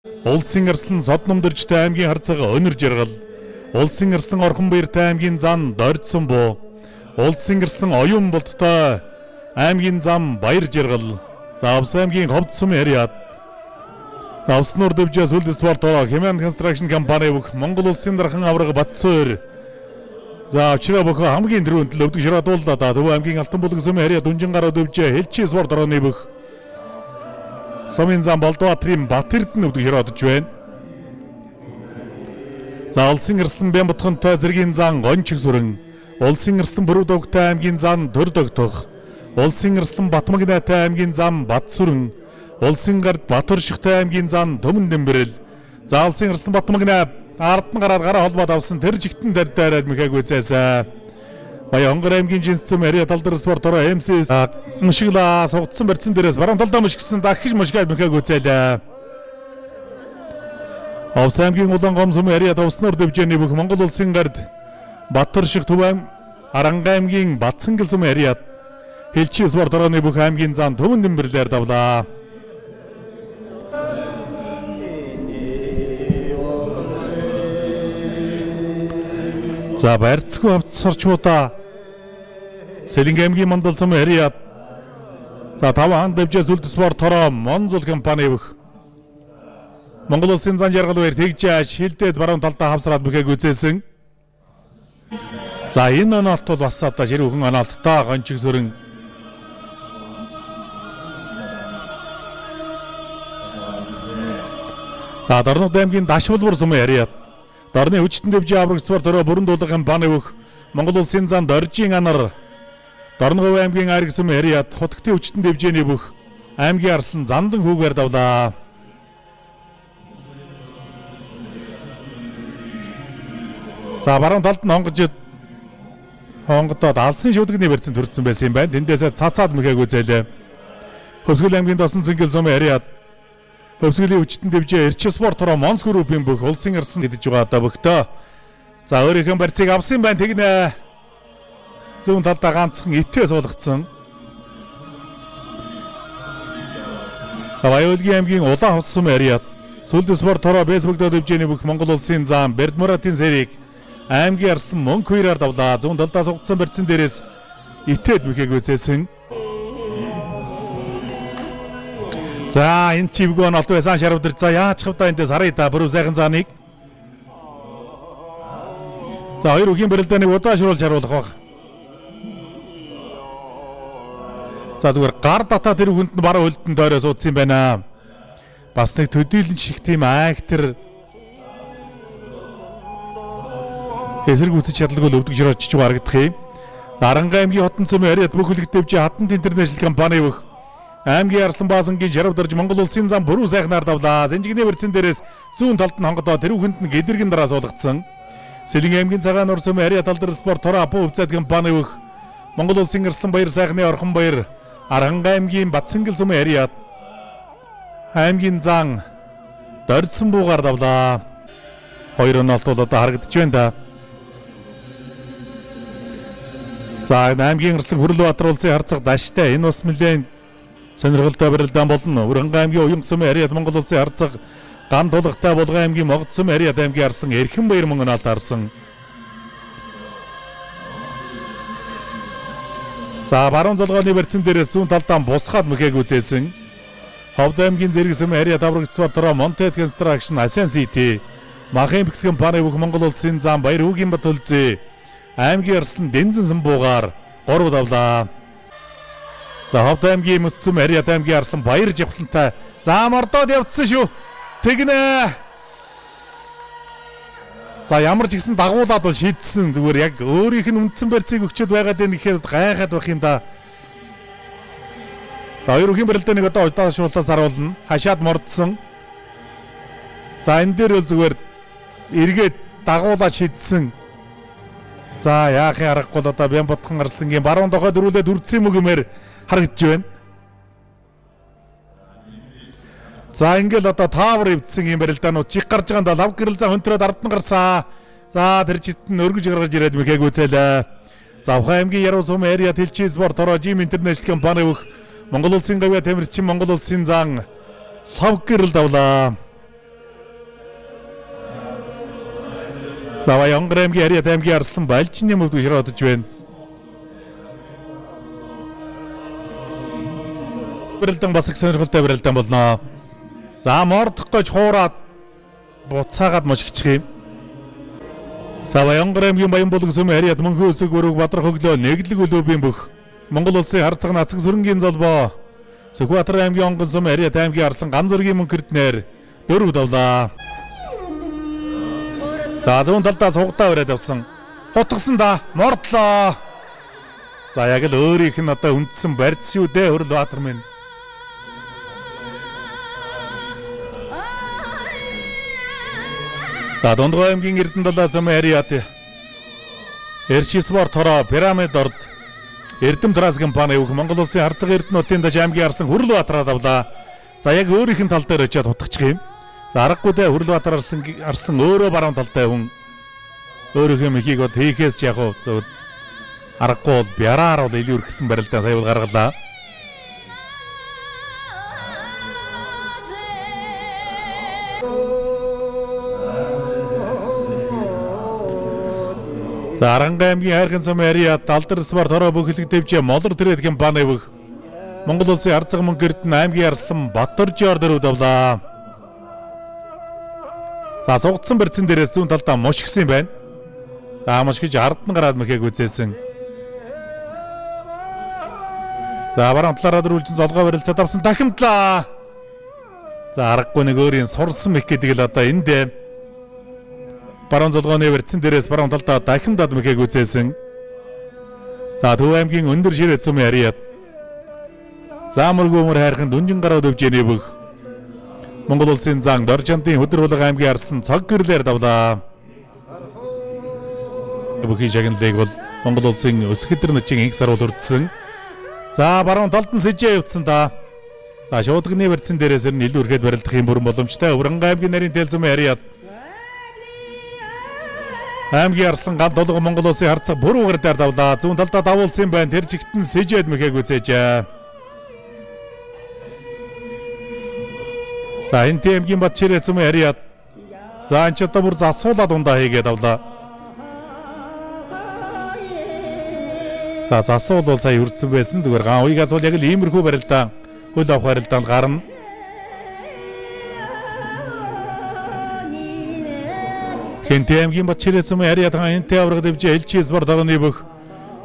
Улсын арслан Содномдөржтэй аймгийн харцаг Өнөр Жаргал. Улсын арслан Орхонбаяртай аймгийн зам Дордсон буу. Улсын арслан Оюун Болттой аймгийн зам Баяр Жаргал. За Авс аймгийн Ховдсон Яриад. Авснуур дэвжээс үлдэс болтоо Хэмээн констракшн компани бүх Монгол улсын дархан авраг Батсуур. За очроо бөхөө хамгийн түрүүнд л өвдөг ширадууллаа. Төв аймгийн Алтан булаг сүм Яриад Дүнжин гараа дэвжээ Хэлчи спорт орооны бүх Сомын зам Болдбаатрын Батэрдэн өвдөг широдож байна. За улсын арслан Бямбутхонтой зэргийн зан Гончиг сүрэн. Улсын арслан Бүрүүдөгтэй аймгийн зам Төрдөгтөх. Улсын арслан Батмагнайтай аймгийн зам Батсүрэн. Улсын гард Батөршигтэй аймгийн зам Төмөн Дэмбэрэл. За улсын арслан Батмагнай ардн гараар гараа холбоод авсан тэр жигтэн дайраад мэхээгүй зайсаа. Баян Хонгор аймгийн жинсэм Яриад талдар спортороо МС мушигла сугдсан барьсан дээрээс баруун талдаа мушигсан дахиж мушгаад мэхээгүй зайлаа. Авс аймгийн Улаангомсом Яриад Авснуур дэвжээний бүх Монгол улсын гард Батөршиг Төв Аранга аймгийн Батсангилсом Яриад Хэлчи спорторооны бүх аймгийн зам Төмөн Дэмбэрлээр давлаа. За барьцгүй авцсарчуудаа Сэлэнг аймгийн Мандалсам Яриад. За 5 хаан дэвжээс үлд спорт хороо Монзол компани бүх Монгол улсын зан жаргал баяр тэгж шилдээд баруун талдаа хавсраад бүхээг үзээсэн. За энэ оноолт бол бас одоо ширүүхэн оноолттой Гончиг сүрэн. За Дорнод аймгийн Дашвалбар сум Яриад. Дорны хүчтэн дэвжээ авраг спорт ороо бүрэн дуулах компани бүх Монгол улсын зан Доржийн анар. Дорногов аймгийн Ариг сум Яриад хутгтын хүчтэн дэвжээний бүх аймгийн арслан Зандан хүүгээр давлаа. За баруун талд нь хонгодод алсын шүдэгний барьцан төрсөн байсан юм байна. Тэндээсээ цацаад мэхээгүй зайлаа. Хөвсгөл аймгийн Досон Цэнгэл сум Яриад. Хөвсгөлийн хүчтэн дэвжээ Эрч спортороо Монс группийн бүх улсын арсан гэдэж байгаа одоо бөхтөө. За өөрийнхөө барьцыг авсан байна. Тэгнэ. Зүүн талдаа ганцхан итээ суулгацсан. Баяуулгийн аймгийн Улаан хос сум Яриад. Сүлд спортороо Facebook-доо дэвжээний бүх Монгол улсын зам Бердмуратын сэрийг аймгийн арслан мөнгө хоёроор давлаа. Зүүн талдаа сугдсан барьцан дээрээс итээд мэхээгүй зээсэн. За энэ чивгөө нь олд байсан шарвдар. За яаж хавдаа эндээс харъя та бүрэн сайхан зааныг. За хоёр үгийн барилдааныг удаашруулж харуулах баг. За зүгээр гар дотоод тэр хүнд нь бараа хөлтөнд дойроо суудсан юм байна. Бас нэг төдийлэн шиг тийм актер эсрэг үсэж чадлаггүй өвдөг широчж байгаа харагдах юм. Аранга аймгийн Хотон цэм Яриад бүх үлгэр дэвжээ Хатант интернэшнл компани бүх аймгийн Арслан Баасангийн шарвдарж Монгол улсын зам бүрүү сайхнаар давлаа. Зэнжигний барьцан дээрээс зүүн талд нь хонгодоо тэр хүнд нь гэдэргэн дараа суулгацсан. Сэлэнг аймгийн Цагаан Нур сум Яриад талдар спорт хороо Апу хөвцөд компани бүх Монгол улсын Арслан Баяр сайхны Орхонбаяр Аранга аймгийн Батсангил сум Яриад аймгийн зан Дордсон буугаар давлаа. Хоёр оноолт бол одоо харагдаж байна да. За аймгийн Арслан Хүрлбаатар улсын харцаг Даштай энэ бас нэлээд сонирхолтой барилдаан болно. Уранга аймгийн Уян сум Яриад Монгол улсын харцаг Ган тулгатай Булган аймгийн Могд сум Яриад аймгийн Арслан Эрхэнбаяр мөнгө оноолт харсан. За баруун залгооны барьцан дээрээс зүүн талдаа бусгаад мэхээг үзээсэн. Ховд аймгийн Зэрэг сум Яриад аврагч спортороо Монтед констракшн Асиан Сити Махын бикс компани бүх Монгол улсын зам Баяр Хүүгийн Бат үлзээ аймгийн Арслан Дэнзэн самбуугаар 3 давлаа. За Ховд аймгийн Мөсцөм Яриад аймгийн Арслан Баяр Жавхлантай за мордоод явцсан шүү. Тэгнэ. За ямар ч гэсэн дагуулад бол шийдсэн. Зүгээр яг өөрийнх нь үндсэн барьцыг өгчөөд байгаад байна гэхээр гайхаад байх юм да. За хоёр үхийн барилдааныг одоо удаашруулалтаас харуулна. Хашаад мордсон. За энэ дээр бол зүгээр эргээд дагуулад шийдсэн. За яахын аргагүй л одоо Бямбутхан Арслангийн баруун дохой дөрүүлээд үрдсэн мөгөмөр харагдж байна. За ингээл одоо таавар өвдсөн юм барилдаанууд чих гарч байгаанда лав гэрэл за хөнтрөөд ардн гарсаа. За тэр житэн өргөж гаргаж ирээд мэхээг үзээлээ. За Ухаан аймгийн Яруу сум Яриад Хэлчи спорт хороо Жим интернэшнл компани бүх Монгол улсын гавьяа тамирчин Монгол улсын зан лав гэрэл давлаа. За Баянгар аймгийн Хариат аймгийн Арслан Балжины мөвд гүшродж байна. Бэрэлдэн бас их сонирхолтой бэрэлдэн болно. За мордох гэж хуураад буцаагаад мошигчих юм. За Баянгар аймгийн Баянбулг сүм Хариат Мөнхөн өсөг өрөг Бадрах өглөө нэглэг өлөөбийн бүх Монгол улсын харцаг нацаг сүрэнгийн золбоо Сүхбаатар аймгийн Онгон сүм Хариат аймгийн Арслан Ган зөргийн мөнхөрднээр дөрөв давлаа. За зүүн талдаа сугдаа өрөөд явсан. Хутгсан да мордлоо. За яг л өөрийнх нь одоо үндсэн барьц шүү дээ Хөрөл Баатар минь. За Дундгой аймгийн Эрдэнэ далай сүм Хариат Эрчи спорт хороо пирамид орд Эрдэм Транс компани өг Монгол улсын харцаг эрдэнэтийн даж аймгийн Арслан Хөрөл Баатараа давлаа. За яг өөрийнх нь тал дээр очиад хутгачих юм. За аргагүй дээ Хөрөл Баатар Арслан өөрөө баруун талтай хүн. Өөрийнхөө мөхийг бод хийхээс ч яг зөв аргагүй бол бяраар бол илүү өргөсөн барилдаа сая бол гаргалаа. За Аранга аймгийн Хайрхан сүм Хариат Алдар спорт хороо бүхэлэг дэвжээ Молор Трэд компани өг Монгол улсын харцаг мөнгө эрдэнэ аймгийн Арслан Батөржоор дөрөв давлаа. За сугдсан барьцсан дээрээс зүүн талдаа мушгсан юм байна. За мушгиж ард нь гараад мөхийг үзээсэн. За баруун талаараа дөрвөлжин золгоо барилцаад авсан дахимтлаа. За аргагүй нэг өөрийн сурсан мэх гэдэг л одоо энд дээ. Баруун золгооны барьцсан дээрээс баруун талдаа дахимдаад мөхийг үзээсэн. За Төв аймгийн өндөр ширээ сүм Хариат Заамөргөө өмөр хайрхан дүнжин гараад өвжэний бүх Монгол улсын зан Доржантын хөдөр булга аймгийн Арслан цог гэрлээр давлаа. Бүхий шагналыг бол Монгол улсын өсгөдөр нөчийн инх сар бол үрдсэн. За баруун талд нь сэжээ явцсан да. За шуудганы барьцсан дээрээс нь илүү ирэхэд барилдах юм бүрэн боломжтой. Уранга аймгийн нарийн тэлсэм Хариат аймгийн Арслан Ган долго Монгол улсын харцаг бүр угардаар давлаа. Зүүн талдаа давуулсан байна. Тэр жигтэн сэжээд мөхийг үзээжээ. За энэ аймгийн Батчирээ сүм Хариат за энэ ч одоо бүр засуулаад ундаа хийгээд давлаа. За засуул бол сая үрдсэн байсан зүгээр ган уягаас бол яг л иймэрхүү барилдаан хөл авах барилдаан гарна. Хэнтэй аймгийн Батчирээ сүм Хариат энтэй авраг дэвжээ элчи спорт орны бүх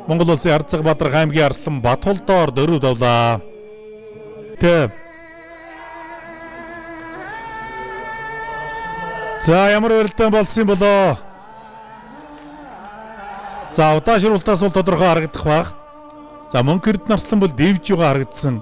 Монгол улсын харцаг Бадрах аймгийн Арслан Батулдоор дөрөв давлаа. За ямар барилдаан болсон болоо. За удаашруултаас бол тодорхой харагдах баг. За мөнхө эрдэнэ Арслан бол дэвж юугаа харагдсан.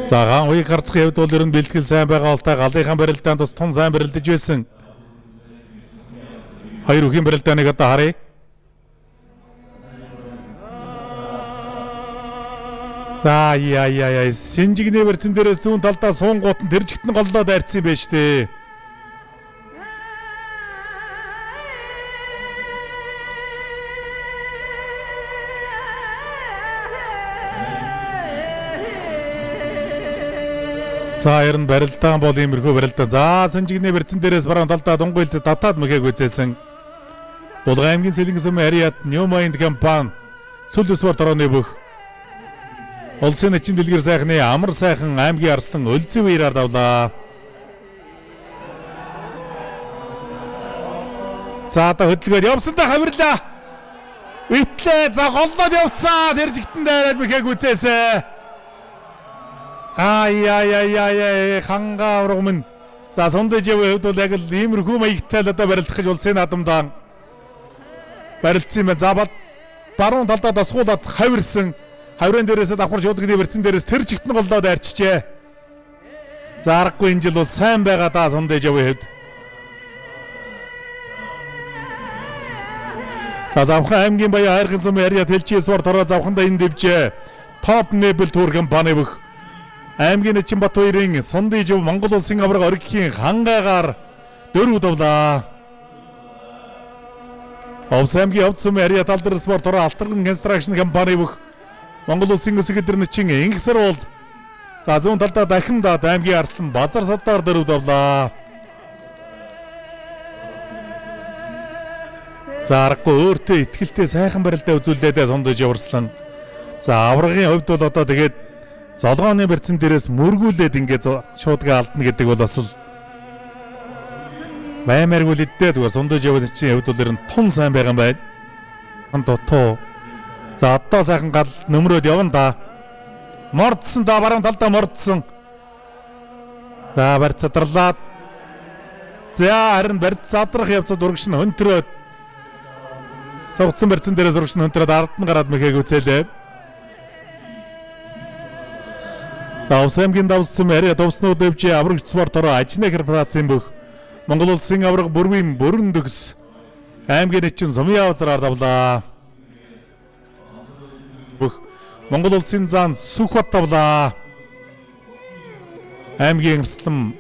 За ган уяг гарцхын хувьд бол ер нь бэлтгэл сайн байгаа бол та галынхан барилдаанд бас тун сайн барилдаж байсан. Хоёр үхийн барилдааныг одоо харъя. За яа синжигний барьцсан дээрээс зүүн талдаа суунгууд нь тэр жигтэн голлоо дайрцсан юм байна шүү дээ. За ер нь барилдаан бол иймэрхүү барилдаан. За синжигний барьцсан дээрээс баруун талдаа дунгуйлд татаад мөхийг үзээсэн. Булган аймгийн Сэлэнг сүм Хариат New Mind компани сүл спорт орооны бүх улсын эчин дэлгэр сайхны амар сайхан аймгийн Арслан Өлзөв ирээр давлаа. За одоо хөдөлгөөд явсан та хавирлаа. Итлээ за голлоод явцсан. Тэр жигтэн дайраад мөхийг үзээсэн. Хангаа ургамын. За сундаж яваа хувьд бол яг л иймэрхүү маягтай л одоо барилдах гэж улсын наадамдаа барилдсан юм байна. За баруун талдаа досгуулаад хавирсан. Хаврын дээрээс давхар шуудганы барьцсан дээрээс тэр жигтэн голлоод арчжээ. За аргагүй энэ жил бол сайн байгаа да сундаж яваа хувьд. За завхан аймгийн Баян Хайрхан сүм Хариат Элчи спорт ороо завхандаа энэ дэвжээ. Топ Nebel Tour компани бүх аймгийн Эчин Батбаярын Сундын жив Монгол улсын авраг оргихийн хангаагаар дөрөв давлаа. Овс аймгийн Овд Сүм Ариа Талдар спорт ороо Алтарган констракшн компани бүх Монгол Улсын өсгөдөрнөчин Ингсэр бол за зүүн талдаа дахин аймгийн Арслан Базар Садаар дөрөв давлаа. За аргагүй өөртөө ихтгэлтэй сайхан барилдаа үзүүлээд сондож яварслан. За аврагын хувьд бол одоо тэгээд золгооны барьцан дээрээс мөргүүлээд ингээд шуудгаа алдна гэдэг бол бас л баймааргүй л эддээ зүгээр сундаж яваад чинь хувьд бол ер нь тун сайн байгаа юм байна. Туу. За одоо сайхан гал нөмрөөд явна да. Мордсон да баруун талдаа мордсон. За барьц задарлаад. За харин барьц задрах явцад урагш нь хөнтрөөд. Цогцсон барьцан дээрээс урагш нь хөнтрөөд ард нь гараад мэхэг үзээлээ. Давсамгийн давссан Ариа Довснууд дэвжи аврагч спорт ороо ажны корпорацийн бүх Монгол Улсын авраг бүрийн бүрэн төгс аймгийн эчин Сумьяа узраар давлаа. Бүх Монгол Улсын зан Сүхбат давлаа. Аймгийн Арслан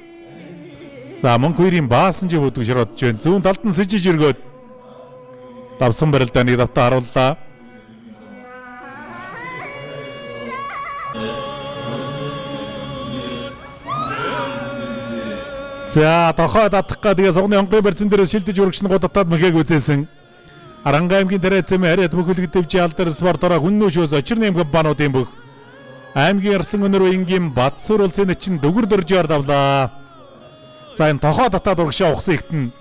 за Монхойрын Баасан жив өдөг широдж байна. Зүүн талд нь сэжиж өргөөд давсан барилдаа нэг давтаа харууллаа. За тохой татах га тэгээ согны онгой барьцан дээрээс шилдэж үргэж нь гудатаад мэхэг үзээсэн. Аранга аймгийн тариацсан Ариат бүхэлд дэвжи алдар спорт ороо хүннөөшөөс очирны аймгийн бануудын бүх аймгийн Арслан өнөр уянгийн Батсуур улсын эчин дөгөр дөржөөр давлаа. За энэ тохой татаад урагшаа ухсан ихтэн.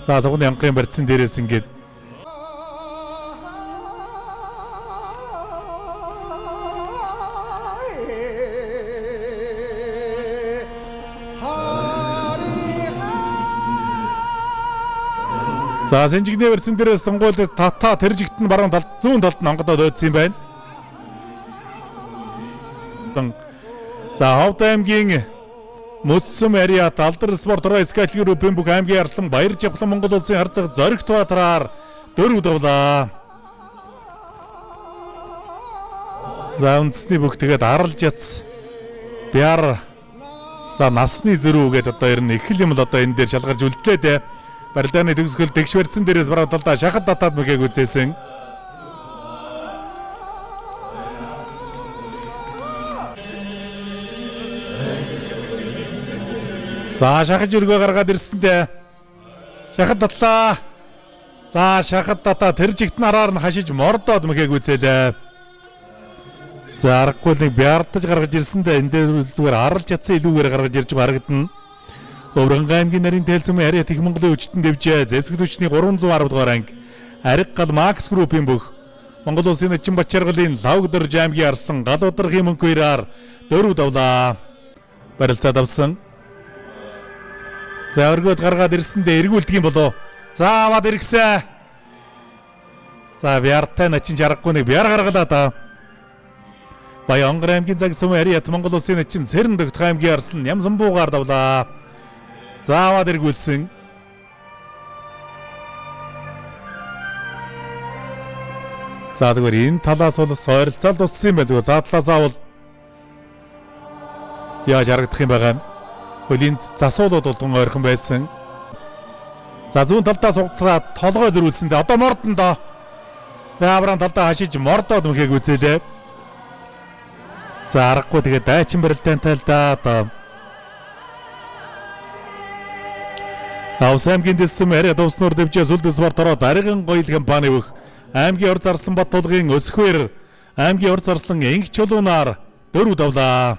За согны онгой барьцан дээрээс ингээд за сэнжигний барьцан дээрээс тунгуул тата тэржигт нь баруун талд зүүн талд нь онгодоод ойдсон юм байна. За Ховд аймгийн Мөссөм Ариа Талдар спорт ороо скайлгэр группийн бүх аймгийн Арслан Баяр Жавхлан Монгол Улсын харцаг зоригт баатараар дөрөв давлаа. За үндэсний бүх тэгээд аралж яц Бяр за насны зөрүү гэдэг одоо ер нь их юм л одоо энэ дээр шалгарч үлдлээ те. Барилдааны төгсгөл тэгш барьцан дээрээс баруун талдаа шахад татаад мэхэг үзээсэн. За шахаж өргөө гаргаад ирсэндээ шахад татлаа. За шахад татаа тэржигт нь араар нь хашиж мордоод мэхэг үзээлээ. За аргагүй нэг бяардаж гаргаж ирсэндээ энэ дээр зүгээр аралж ятсан илүүгээр гаргаж ирж байгаа харагдана. Өврөнгө аймгийн нарийн тэлцэм Ариа Их Монголын өчтөн дэвжээ зэвсэгдүүчний 310 дугаар анги Ариг гал Макс группийн бүх Монгол Улсын эчин Бачаргалын Лавгдорж аймгийн Арслан гал ударгын мөнхөөраар дөрөв давлаа. Барилцаад авсан. За өргөд гаргаад ирсэндээ эргүүлдэг юм болоо. За аваад иргсэ. За Бяртай начин жаргагүй нэг бяр гаргалаа та. Баянгар аймгийн Загсам Ариа Монгол Улсын эчин Сэрэн дэгт аймгийн Арслан Нямсан буугаар давлаа. Заавад эргүүлсэн. За зүгээр энэ талаас бол сойролцоол туссан юм байна зүгээр. За талаас аавал яаж харагдах юм байгаа юм. Хөлийн засуулууд бол тун ойрхон байсан. За зүүн талдаа сугтаад толгой зөрүүлсэндээ одоо мордон доо. За аврам талдаа хашиж мордоод мэхэг үзээлээ. За аргагүй тэгээд дайчин барилдаан тайлдаа одоо Авс аймгийн дэсэм Ариа Довсноор дэвжээ сүлд спорт ороо даргын гоёл компани бүх аймгийн Орц Арслан Баттулгын өсхвэр аймгийн Орц Арслан Инг чулуунаар дөрөв давлаа.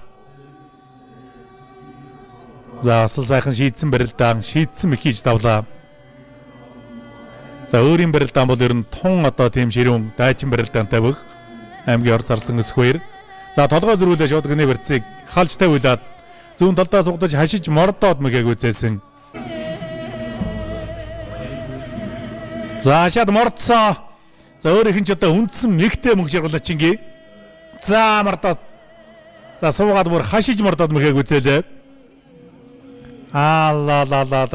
За асал сайхан шийдсэн барилдаан шийдсэн их хийж давлаа. За өөрийн барилдаан бол ер нь тун одоо тийм ширүүн дайчин барилдаантай бүх аймгийн Орц Арслан өсхвэр. За толгой зөрүүлээ шуудганы барьцыг халж тавиулаад зүүн талдаа сугдаж хашиж мордоод мэхэг үзээсэн. За шат мордсоо. За өөрийнх нь ч одоо үндсэн мэгтэй мөнгө шаргалаа чингээ. За мардаа. За суугаад бүр хашиж мордоод мэхэг үзээлээ. Аа ла.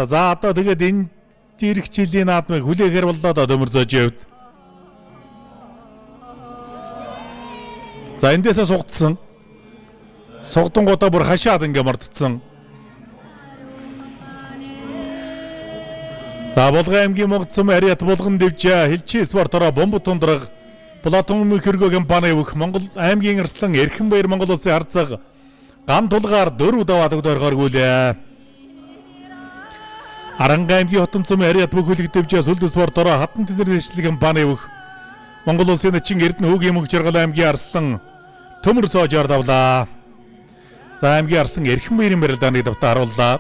За одоо тэгээд энэ жирэх жилийн наадмыг хүлээхээр боллоо одоо өмөрзөөж явд. За эндээсээ сугдсан. Сугдангуудаа бүр хашаад ингээ мордсон. За Булган аймгийн Монгоцом Ариат булган дэвжээ Хилчи спортороо бомб тундраг Платон Мөхөргөө компани өгөх Монгол аймгийн Арслан Эрхэнбаяр Монгол улсын харцаг гам тулгаар 4 даваад өгдөрхөр гүйлээ. Аранга аймгийн Хотонцом Ариат бүхүүлэг дэвжээ Сүлд спортороо хатан тэнэршлэг компани өгөх Монгол улсын Начин Эрдэнэ хүүгийн мөнх жаргал аймгийн Арслан төмөр соожоор давлаа. За аймгийн Арслан Эрхэнбаярын барилдааны давтаа харууллаа.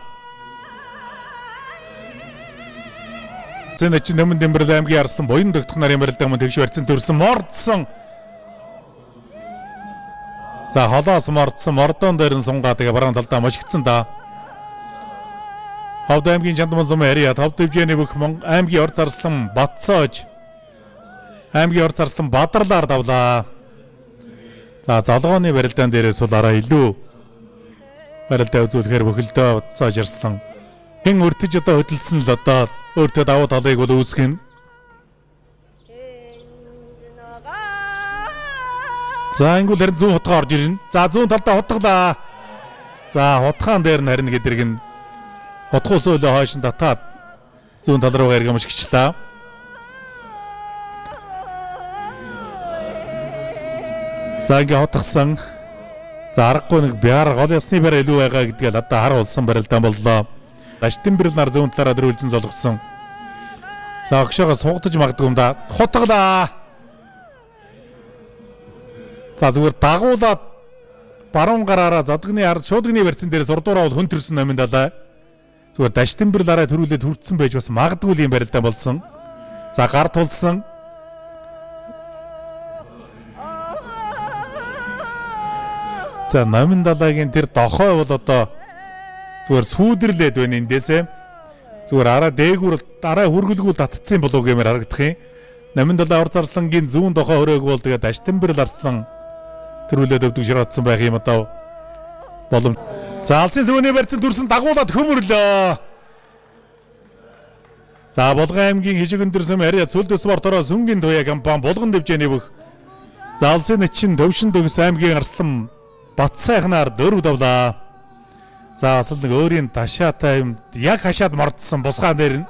Начин Нөмөн Дэмбэрэл аймгийн Арслан буян догдох нарын барилдааг мөн тэгш барьсан төрсөн мордсон. За холоос мордсон мордон дээр нь сунгаа тэгээ баруун талдаа мошигдсан да. Ховд аймгийн Чандмансум Ариат ховд дэвжээний бүх аймгийн Орц Арслан Батцоож аймгийн Орц Арслан Бадарлаар давлаа. За залгооны барилдаан дээрээс бол араа илүү барилдаа үзүүлэхээр бөхөлдөө Батцоож Арслан хэн өртөж одоо хөдөлсөн л одоо өөртөө давуу талыг бол үүсгэх юм. За ингүүл харин зүүн хутгаа орж ирнэ. За зүүн талдаа хутглаа. За хутгаан дээр нь харин гэдэрг нь хутгуус өөлөө хойш нь татаад зүүн тал руугаа эргэмж гिचлаа. За ингээ хутгсан. За аргагүй нэг биар гол ясны барь илүү байгаа гэдгээл одоо харуулсан барилдаан боллоо. Аштин бэрэл нар зүүн талаараа дөрвөлзэн золгосон. За огшоогоо суугдаж магадгүй юм да. Хутглаа. За зүгээр дагуулаад баруун гараараа задгны ард шуудгны барьсан дээрээс урдуураа бол хөнтөрсөн номын далаа. Зүгээр Даштин бэрэл араа төрүүлээд хүртсэн байж бас магадгүй юм барилдаан болсон. За гар тулсан. За номын далаагийн тэр дохой бол одоо зүгээр сүүдэрлээд байна эндээсээ. Зүгээр араа дээгүүр араа хүргэлгүй татцсан болов гэмээр харагдах юм. Номын далаа Орц Арслангийн зүүн дохой өрөөг бол тэгээд Аштин бэрэл Арслан төрүүлээд өвдөг широодсон байх юм одоо болом. За алсын сүүний барьсан төрсөн дагуулад хөмөрлөө. За Булган аймгийн Хижигэн төрсөн Ариат Сүлд спортороо сүнгийн туяа компани булган дэвжээний бүх. За алсын Начин Төвшин Төгс аймгийн Арслан Бат сайхнаар 4 давлаа. За асал нэг өөрийн ташаатай юм яг хашаад мордсон бусгаан дээр нь.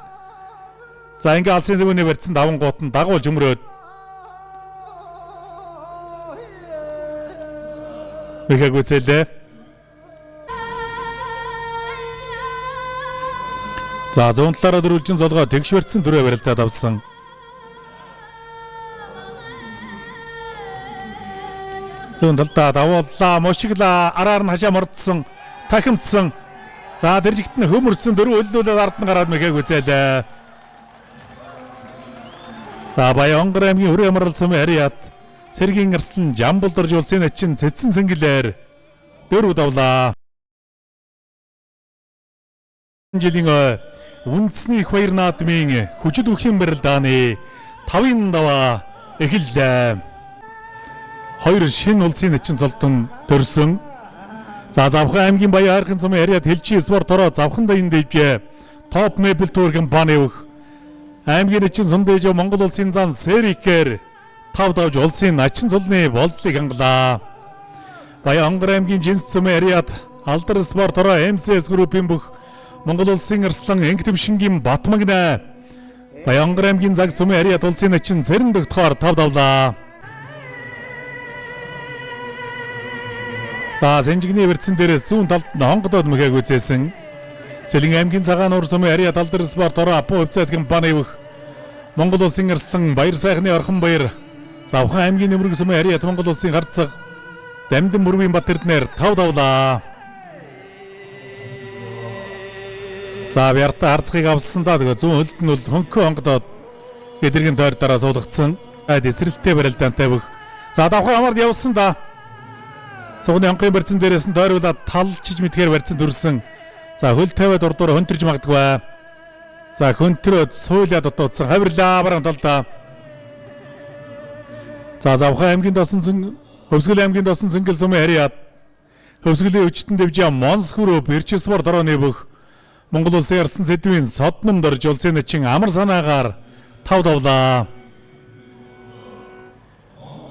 За ингээ алсын сүүний барьсан давангууд нь дагуулж өмрөөд. Эхэггүй цэлээ. За зүүн талаараа дөрвөлжин золгоо тэгш барьсан дөрөв барилцаад авсан. Зүүн талдаа давууллаа, мошиглаа, араар нь хашаа мордсон, тахимдсан. За дэржигт нь хөмөрсөн дөрөв өллүүлээд ард нь гараад мэхээгүй цэлээ. За Баянгар аймгийн Хүрээ амралсан Ариат Цэргийн Арслан Жамбулдорж улсын Начин Цэцэн Сэнгэлээр 4 давлаа. Жилийн үндэсний их баяр наадмын хүчит үхэн барилдааны 5-ын даваа эхэллээ. 2 шинэ улсын Начин цолтон төрсөн. За Завхан аймгийн Баян хайрхан сумын Ариат Хилчи спортороо Завхан даян дэвжээ. Топ Мэбл Тур компани өгөх аймгийн Начин сум дэвжээ Монгол улсын зан Серикээр 5 давж улсын Начин цолны болцлыг хангалаа. Баянгар аймгийн Жинс сумын Ариат Алдар спортороо МСС группийн бүх Монгол улсын Арслан Энгтэмшингийн Батмагна Баянгар аймгийн Заг сумын Ариат улсын Начин Цэрэн догтохоор 5 давлаа. За Сэнжигний барьсан дээрээс зүүн талд нь хонгодод мэхээг үзээсэн. Сэлэн аймгийн Цагаан нуур сумын Ариат Алдар спортороо Апо вебсайт компани өгөх Монгол улсын Арслан Баяр сайхны Орхон баяр Завхан аймгийн Нөмрөг сумын Ариат Монгол улсын харцаг Дамдын Бүрвийн Бат Эрдэнээр 5 давлаа. За Бярта харцгийг авсан да тэгээ зүүн хөлд нь бол хөнхөө хонгодод эдэргийн тойр дараа суулгацсан. Эсрэлттэй барилдаантай бүх. За давхар хамаард явсан да. Цогны анхын барьсан дээрээс нь тойруулаад талчиж мэдхээр барьсан төрсөн. За хөл тавиад урдуур хөнтөрж магадгүй. За хөнтрөөд суйлаад дутуудсан хавирлаа баруун талдаа. За Завхан аймгийн Досон Хөвсгөл аймгийн Досон Цэнгэл сумын Ариат Хөвсгөлийн өвчтөн дэвжээ Монс хүрөө Бэрчэсвар дорооны бүх Монгол улсын Арслан сэдвийн содном дорж улсын Начин амар санаагаар 5 давлаа.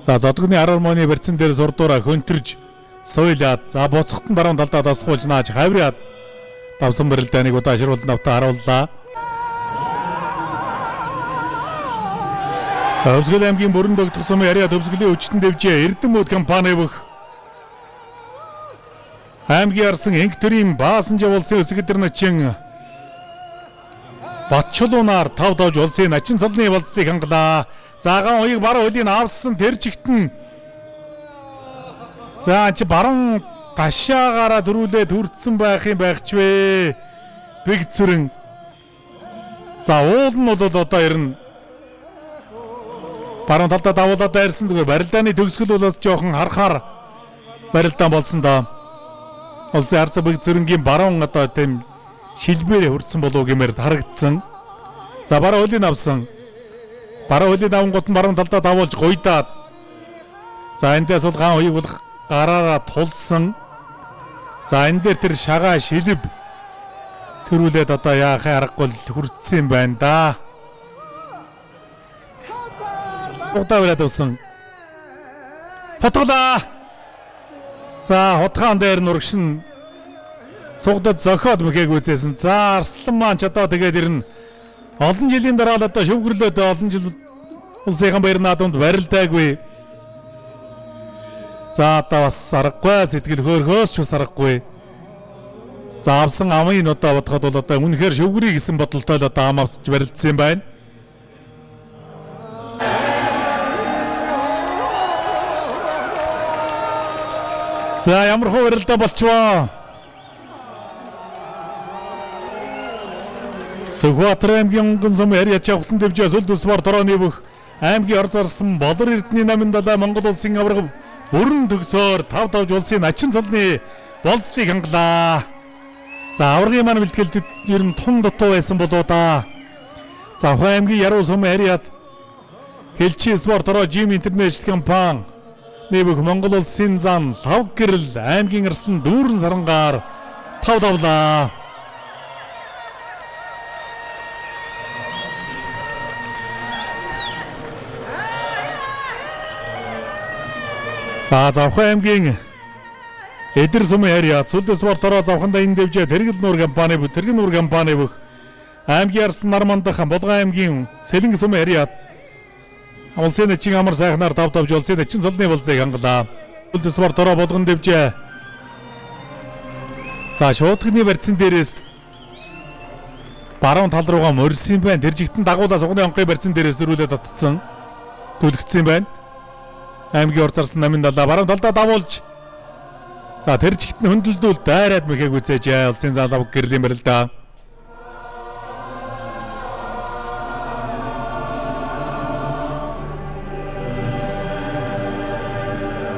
За зодгны армоны барьсан дээрээс урдуураа хөнтөрж сойлаад за буцахт нь баруун талдаа дасгуулж нааж хавриад давсан барилдааныг удаашруулсан автаа харууллаа. Төвсгөл аймгийн бүрэн догдох сумын ариа төвсгөлийн өчтөн дэвжээ Эрдэнэмөд компани бөх аймгийн арслан Энхтэрийн Баасан жавуулсан өсгөдөр начин Батчулуунаар 5-5 улсын начин цолны болцлыг хангалаа. Заагаан уяг баруун хөлийг авсан тэр чигтэн. За чи баруун ташаагаараа дөрүүлээд хүрдсэн байх юм байхч вэ. Бэг зүрэн. За уул нь бол одоо ирнэ. Баруун талдаа давуулаад дайрсан зүгээр барилдааны төгсгөл бол жоохон харахаар барилдаан болсон доо. Улсын арц бэг зүрэнгийн баруун одоо тийм шилбэрээ хүрдсэн болов гэмээр харагдсан. За баруун хөлийг авсан. Баруун хөлийг авангууд нь баруун талдаа давуулж гойдаад. За эндээс бол гаан уяг бол гараараа тулсан. За энэ дээр тэр шагаа шилб төрүүлээд одоо яахын аргагүй хүрдсэн юм байна да. Утавраад авсан. Хотголаа. За хотгаан дээр нурагшин цугдад зохиод мэхэг үзээсэн. За Арслан маань ч одоо тэгээд ирнэ. Олон жилийн дараа л одоо шөвгөрлөөд олон жил улсынхан баяр наадамд барилдаагүй. За одоо бас аргагүй сэтгэл хөөрхөөс ч бас аргагүй. За авсан амын одоо бодоход бол одоо үнэхээр шөвгөрий гэсэн бодолтой л одоо ам авсч барилдсан юм байна. За ямар хөө барилдаа болчихвоо. Сүхбаатар аймгийн онгон сум ариа чавхлан дэвжээ сүл төсвөр торооны бүх аймгийн ор зарсан Болор Эрдэнэ намын далай Монгол улсын аварга бүрэн төгсөөр 5-5 улсын начин цолны болцлыг хангалаа. За аваргын маань бэлтгэлд ер нь тун дутуу байсан болоо да. За Хувай аймгийн яруу сум ариад Хэлчи спорт тороо Жим интернэшнл компани Нэвх Монгол улсын зан лав гэрэл аймгийн арслан дүүрэн сарангаар 5 давлаа. Завхан аймгийн Эдэр сумын ариа Сүлд спорт ороо завхандаа энэ дэвжээ Тэргэл нуур компани Тэргэн нуур компани бүх аймгийн арслан Нармандах Булган аймгийн Сэлэн сумын ариа улсын начин амар сайхнаар 5-5 улсын начин цолны болцлыг хангалаа. Сүлд спорт ороо Булган дэвжээ. За шуудганы барьцсан дээрээс баруун тал руугаа морьсон байна. Тэр жигтэн дагуулаа сугны онхын барьцсан дээрээс дөрүүлээд татцсан. Түлхэгдсэн байна. Аймгийн ор зарсан намын далаа баруун талдаа давуулж. За тэр жигтэн хөндлөлдүүл дайраад мэхэг үзээж улсын залав гэрлийн барилдаа.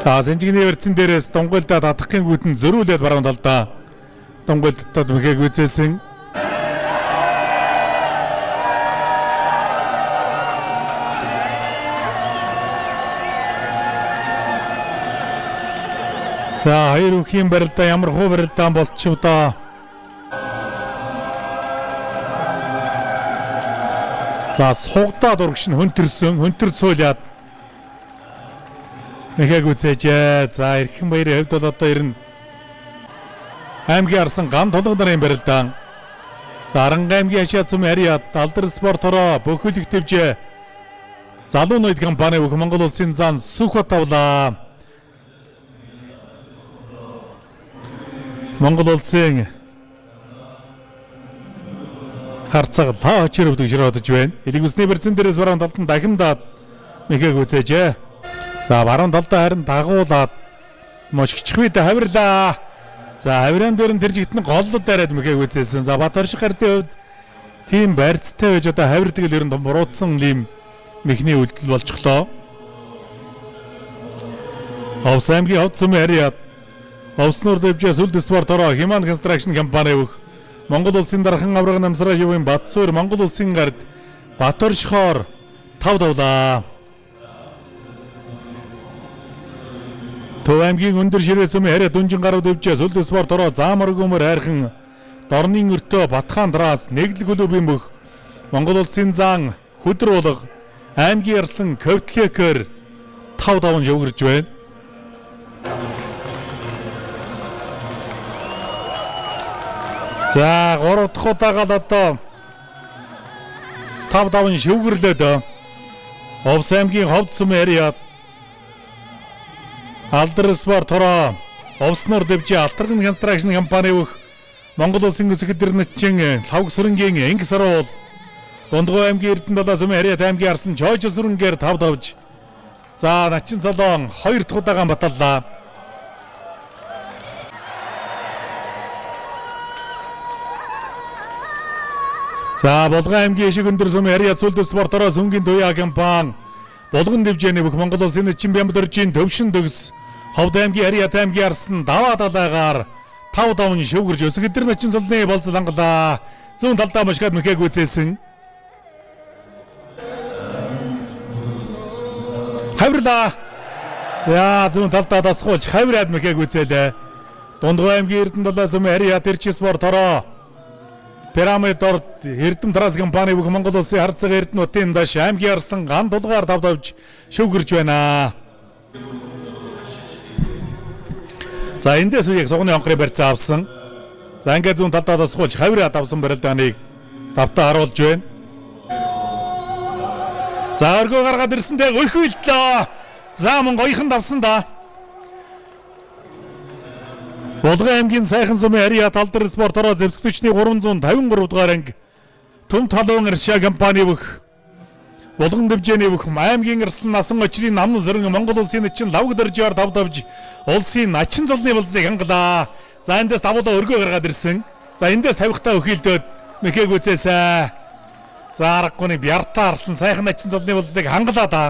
За сэнжигний барьцсан дээрээс дунгуйлдаа татахын гүтэн зөрүүлээд баруун талдаа дунгуйлдтад мэхэг үзээсэн. За хоёр үхийн барилдаа ямар хуу барилдаан болчихв доо. За сугдаад урагш нь хөнтөр цуулаад нэхэг үзээжээ. За эрхэм баярын хувьд бол одоо ирнэ. Аймгийн арсан гам толго нарын барилдаан. За Аранга аймгийн Ашиад сумын ариад Алдар спорт ороо бөхөлөх дэвжээ. Залуу ноёд компани бүх Монгол улсын зан Сүхбат тавлаа. Монгол улсын харцаг лаа очир өвдөг широдож байна. Элэг усны барьцсан дээрээс баруун талд нь дахимдаад мэхэг үзээжээ. За баруун талдаа харин дагуулад мошгичхвэд хавирлаа. За хавиран дээр нь тэр жигтэн голлод дайраад мэхэг үзээсэн. За Бат орших хардын хувьд тийм барьцтай байж одоо хавирдаг л ер нь буруутсан юм мэхний үйлдэл болчихлоо. Овс аймгийн Ховд сумын ариад Овснуур дэвжээ Сүлд спорт ороо Химан констракшн компани бүх Монгол улсын дархан авраг намсраа шивэн Батсуур Монгол улсын гард Бат оршихоор 5 давлаа. Төв аймгийн өндөр ширээ сумын хариа Дүнжин гаруй дэвжээ Сүлд спорт ороо Заамаргүмөр хайрхан Дорны өртөө Батхан драас Нэгдэл клубын бүх Монгол улсын зан хөдөр булга аймгийн арслан Ковтлекер 5-5 шөвгөрж байна. За 3 дахь удаагаар одоо 5-5 шөвгөрлөөд Овс аймгийн Ховд сум ариат Алдар спорт хороо Овсноор дэвжи Алтаргын констракшн компани өгөх Монгол улсын өсгөлдөр нэтчин лавг сүрэнгийн Инг саруул Дундгой аймгийн Эрдэнэ сум ариат аймгийн Арсан Жойж сүрэнгээр 5-5. За Начин Солон 2 дахь удаага баталлаа. За Булган аймгийн Ишиг өндөр сум ариат сүлд спортороо сүнгийн туяа компани Булган дэвжээний бүх Монгол улсын нэтчин бямдөржийн төвшин төгс Ховд аймгийн ариат аймгийн Арсан даваа далайгаар 5-5 шүүгэрж өсгөлдөр Начин Солоны болцол хангалаа. Зүүн талдаа мушгаад мөхийг үзээсэн. Хавирлаа. Яа зүүн талдаа тасгуулж хавираад мөхийг үзээлээ. Дундгой аймгийн Эрдэнэ сум ариат Эрчи спорт хороо Пирамидор Эрдэм Трас компани бүх Монгол улсын харцаг Эрдэнэтийн даш аймгийн Арслан ган дулгаар 5-5 шүүгэрж байна. За эндээс үеийг сугны онхрын барьцаа авсан. За ингээд зүүн талдаа тасгуулж хавираад авсан барилдааныг давтаа харуулж байна. За өргөө гаргаад ирсэнтэй гойхвэлтлээ. За мөн гоёхан давсан да. Булган аймгийн сайхан сумын ариат Алдар спортороо зэвсэгчний 353 дугаар анги Төм талуун Иршаа компани бүх Булган дэвжээний бүх аймгийн Арслан насан очрын намн сөрөн Монгол улсын нэтчин лавг дөржөөр 5-5 улсын Начин Солоны болцлыг хангалаа. За эндээс давуулаа өргөө гаргаад ирсэн. За эндээс тавихтаа өхилдөөд мөхийг үзээсэ. За аргагүй бяртаа Арслан сайхан Начин Солоны болцлыг хангалаа да.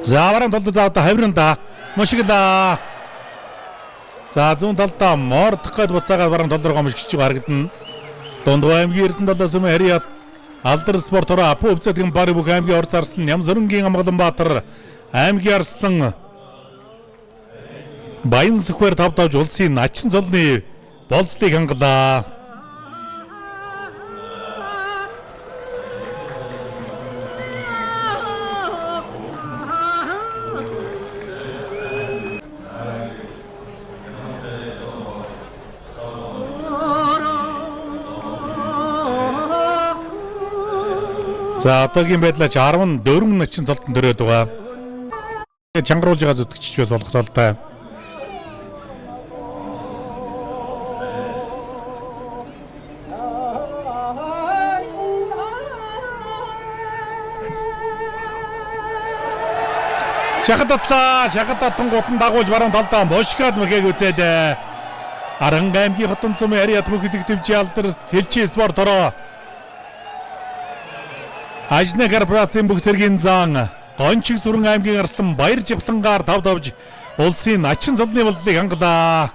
За баруун талдаа хавиранда мушиглаа. За зүүн талдаа мордох гээд буцаагаад баруун тал руу гомшиж харагдана. Дундгой аймгийн Эрдэнэ сум ариат Алдар спорт хороо Апу өвцөд компани бүх аймгийн Орц Арслан Нямсөрөнгийн Амгаланбаатар аймгийн Арслан Баян Сүхбээр 5-5 улсын Начин Солоны болцлыг хангалаа. За одоогийн байдлаар 14 Начин Солонд дөрөөд байгаа. Чангаруулж байгаа зүтгэж бас болох талтай. Шахад татангууд нь дагуулж баруун талдаа бошгоод мөхийг үзээлээ. Аранга аймгийн Хотон сумын ариат мөхөдөг дэвжээ Алдар Тэлчи спорт хороо Ажны корпорацийн бүх цэргийн зан Гончиг сүрэн аймгийн Арслан Баяр Живлангаар 5-5 улсын Начин Солоны болцлыг хангалаа.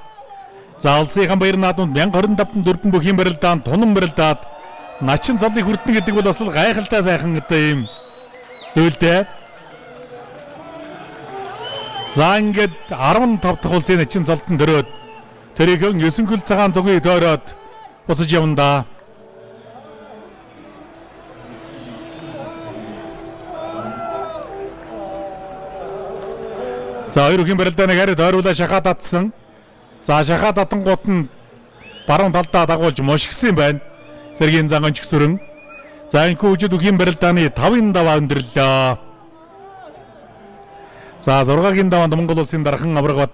За улсынхан баяр наадманд 1025 дөрвөн бүхийн барилдаанд тунан барилдаад Начин Солоныг хүртэн гэдэг бол бас л гайхалтай сайхан гэдэг юм зүйлтэй. За ингээд 15 дахь улсын Начин Солонд дөрөөд тэрийг 9 гүл цагаан тугыг тойроод буцаж явна да. За хоёр бүхийн барилдааныг хариуд ойруулаа шахаа татсан. За шахаа татангууд нь баруун талдаа дагуулж мушгсан юм байна. Цэргийн зан Гончиг сүрэн. За энэ хүүхэд бүхийн барилдааны 5-ын даваа өндөрлөө. За 6-гийн даваанд Монгол улсын дархан Аврагбат